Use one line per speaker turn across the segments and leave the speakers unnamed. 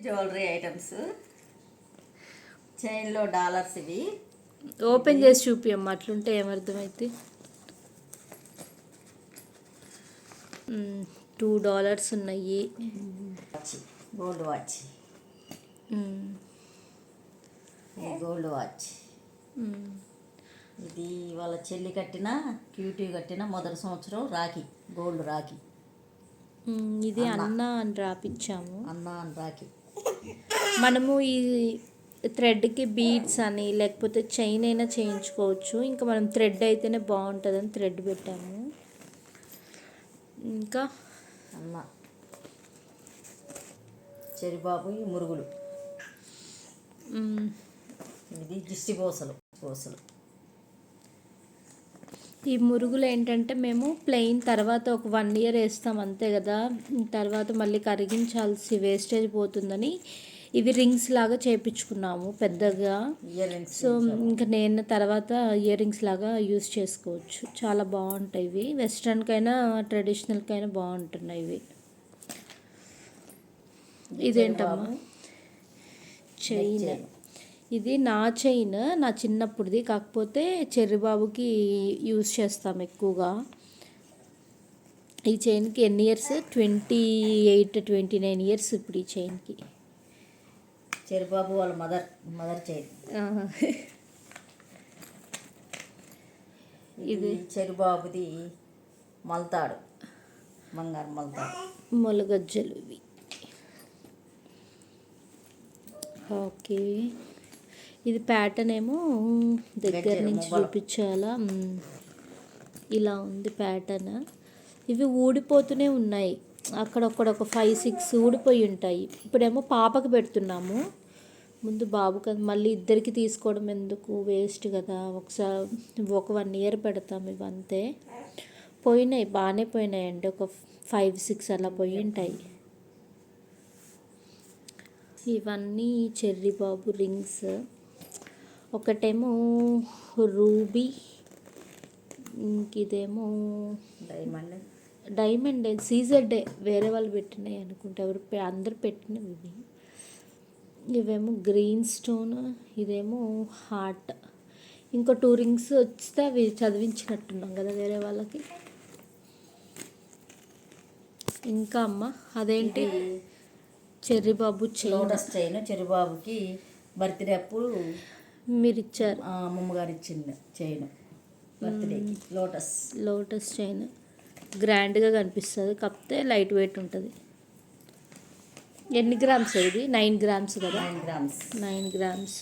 Jewellery items, చైన్లో dollars. ఇవి
open చేసి చూపియమ్మా, అట్లుంటే ఏమర్థమైతే. $2 ఉన్నాయి.
గోల్డ్ వాచ్, ఇది గోల్డ్ వాచ్. ఇది వాళ్ళ చెల్లి కట్టిన, క్యూటీ కట్టిన మొదటి సంవత్సరం రాఖీ, గోల్డ్ రాఖీ.
ఇది అన్న అని రాపిచ్చాము.
అన్న అని రాఖీ.
మనము ఈ థ్రెడ్కి బీడ్స్ అని లేకపోతే చైన్ అయినా చేయించుకోవచ్చు. ఇంకా మనం థ్రెడ్ అయితేనే బాగుంటుందని థ్రెడ్ పెట్టాము. ఇంకా
అన్న చెరిబాబు మురుగులు, ఇది దిష్టి పూసలు.
ఈ మురుగులు ఏంటంటే మేము ప్లెయిన్ తర్వాత ఒక 1 year వేస్తాం అంతే కదా, తర్వాత మళ్ళీ కరిగించాల్సి వేస్టేజ్ పోతుందని ఇవి రింగ్స్ లాగా చేయించుకున్నాము పెద్దగా. సో ఇంకా నేను తర్వాత ఇయర్ రింగ్స్ లాగా యూస్ చేసుకోవచ్చు. చాలా బాగుంటాయి ఇవి, వెస్ట్రన్కైనా ట్రెడిషనల్కైనా బాగుంటున్నాయి ఇవి. ఇదేంటమ్మా? చైన్. ఇది నా చైన్, నా చిన్నప్పుడుది. కాకపోతే చెర్రిబాబుకి యూస్ చేస్తాం ఎక్కువగా. ఈ చైన్కి ఎన్ని ఇయర్స్? 28-29 years ఇప్పుడు ఈ చైన్కి.
చెరిబాబు వాళ్ళ మదర్ చైన్. ఇది చెరిబాబుది మల్తాడు, బంగారు మల్తాడు,
మొలగజ్జలు ఇవి. ఓకే, ఇది ప్యాటర్న్ ఏమో దగ్గర నుంచి చూపించాలా. ఇలా ఉంది ప్యాటర్న్. ఇవి ఊడిపోతూనే ఉన్నాయి, అక్కడొక్కడ ఒక 5-6 ఊడిపోయి ఉంటాయి. ఇప్పుడేమో పాపకు పెడుతున్నాము, ముందు బాబు కదా, మళ్ళీ ఇద్దరికి తీసుకోవడం ఎందుకు, వేస్ట్ కదా. ఒక 1 year పెడతాం. ఇవంతే పోయినాయి, బాగానే పోయినాయండి. ఒక 5-6 అలా పోయి ఉంటాయి. ఇవన్నీ చెర్రీ బాబు రింగ్స్. ఒకటేమో రూబీ, ఇంకిదేమో డైమండ్. సీజర్డే వేరే వాళ్ళు పెట్టినాయి అనుకుంటా, అందరు పెట్టినవి ఇవి. ఇవేమో గ్రీన్ స్టోన్, ఇదేమో హార్ట్. ఇంకో 2 rings వస్తే అవి చదివించినట్టున్నాం కదా వేరే వాళ్ళకి. ఇంకా అమ్మ అదేంటి? చెర్రీబాబు
లోటస్ చైన్. చెర్రీబాబుకి బర్త్డే అప్పుడు
మీరు ఇచ్చారు,
అమ్మమ్మగారు ఇచ్చింది చైన్ బర్త్డేకి.
లోటస్ చైన్ గ్రాండ్గా కనిపిస్తుంది, కాకపోతే లైట్ వెయిట్ ఉంటుంది. ఎన్ని గ్రామ్స్? ఇది 9 grams కదా. 9 grams.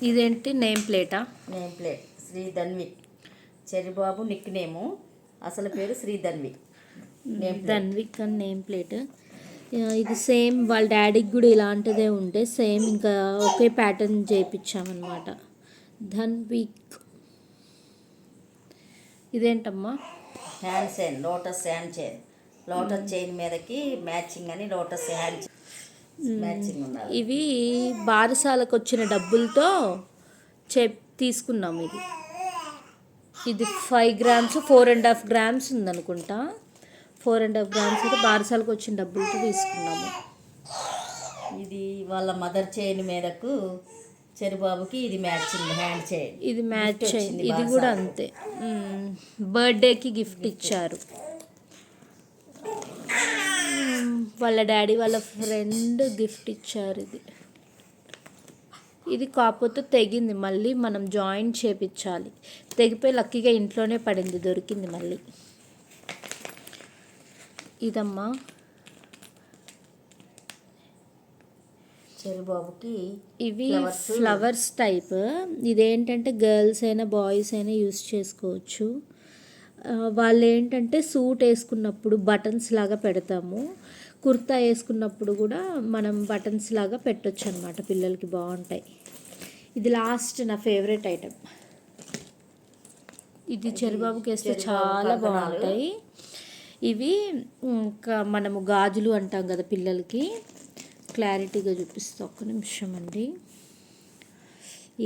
ఇదేంటి? నేమ్ ప్లేటా?
Name plate. శ్రీ ధన్వి. చెర్రీబాబు నిక్ నేము, అసలు పేరు శ్రీ ధన్వి.
ధన్విక్ అని నేమ్ ప్లేట్. ఇది సేమ్ వాళ్ళ డాడీకి కూడా ఇలాంటిదే ఉంటే సేమ్ ఇంకా ఒకే ప్యాటర్న్ చేయించామన్నమాట. ధన్విక్. ఇదేంటమ్మా?
Hand chain, lotus hand chain. Lotus chain మీదకి మ్యాచింగ్ అని లోటస్ హ్యాండ్ మ్యాచింగ్ ఉండాలి.
ఇవి బారసాలకు వచ్చిన డబ్బులతో తీసుకున్నాము. ఇది 5 grams, 4.5 grams ఉందనుకుంటా. 4.5 grams అయితే బారసాలకు వచ్చిన డబ్బులతో తీసుకున్నాము.
ఇది వాళ్ళ మదర్ చైన్ మీదకు చెర్రీబాబుకి ఇది మ్యాచింగ్ హ్యాండ్ చైన్.
ఇది మ్యాచ్ అయింది. ఇది కూడా అంతే, బర్త్డేకి గిఫ్ట్ ఇచ్చారు వాళ్ళ డాడీ, వాళ్ళ ఫ్రెండ్ గిఫ్ట్ ఇచ్చారు. ఇది కాకపోతే తెగింది, మళ్ళీ మనం జాయింట్ చేపించాలి. తెగిపోయి లక్కీగా ఇంట్లోనే పడింది, దొరికింది మళ్ళీ. ఇదమ్మా
చెర్రీబాబుకి
ఇవి ఫ్లవర్స్ టైప్. ఇదేంటంటే గర్ల్స్ అయినా బాయ్స్ అయినా యూస్ చేసుకోవచ్చు. వాళ్ళు ఏంటంటే సూట్ వేసుకున్నప్పుడు బటన్స్ లాగా పెడతాము, కుర్తా వేసుకున్నప్పుడు కూడా మనం బటన్స్ లాగా పెట్టొచ్చు అనమాట, పిల్లలకి బాగుంటాయి. ఇది లాస్ట్ నా ఫేవరెట్ ఐటెం. ఇది చెర్రీబాబుకి వేస్తే చాలా బాగుంటాయి. ఇవి ఇంకా మనము గాజులు అంటాం కదా పిల్లలకి, క్లారిటీగా చూపిస్తా, ఒక్క నిమిషం అండి.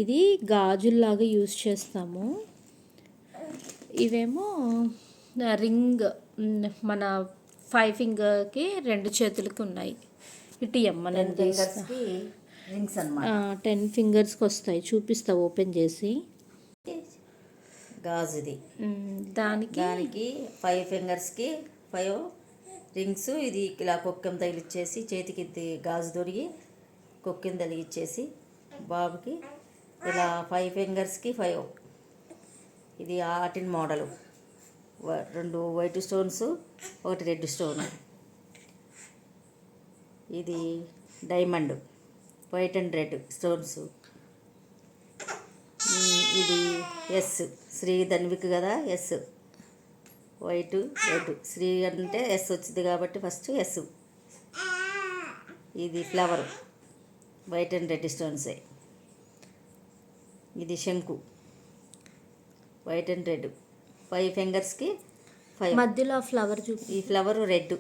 ఇది గాజుల్లాగా యూస్ చేస్తాము. ఇవేమో రింగ్, మన 5 fingerకి 2 చేతులకి ఉన్నాయి. ఇటు అమ్మ
10
నేను తీస్తా.
ఫింగర్స్కి రింగ్స్ అన్నమాట.
10 ఫింగర్స్కి వస్తాయి, చూపిస్తా ఓపెన్ చేసి.
గాజుది
దానికి
దానికి 5 ఫింగర్స్కి 5 రింగ్స్. ఇది ఇలా కొక్కెం తగిలిచ్చేసి చేతికి ఇది గాజు దొరికి కొక్కెం తగిలిచ్చేసి బాబుకి ఇలా 5 ఫింగర్స్కి 5. ఇది ఆటిన్ model. 2 white stones, 1 red stone. ఇది diamond, white and red stones. ఇది ఎస్, శ్రీ ధన్విక్ కదా, ఎస్ వైట్ రెడ్. శ్రీ అంటే ఎస్ వచ్చింది కాబట్టి ఫస్ట్ ఎస్. ఇది ఫ్లవర్, వైట్ అండ్ రెడ్ స్టోన్సే. ఇది శంకు, వైట్ అండ్ రెడ్. 5 ఫింగర్స్కి 5.
మధ్యలో ఫ్లవర్ చూపి.
ఈ ఫ్లవర్ రెడ్.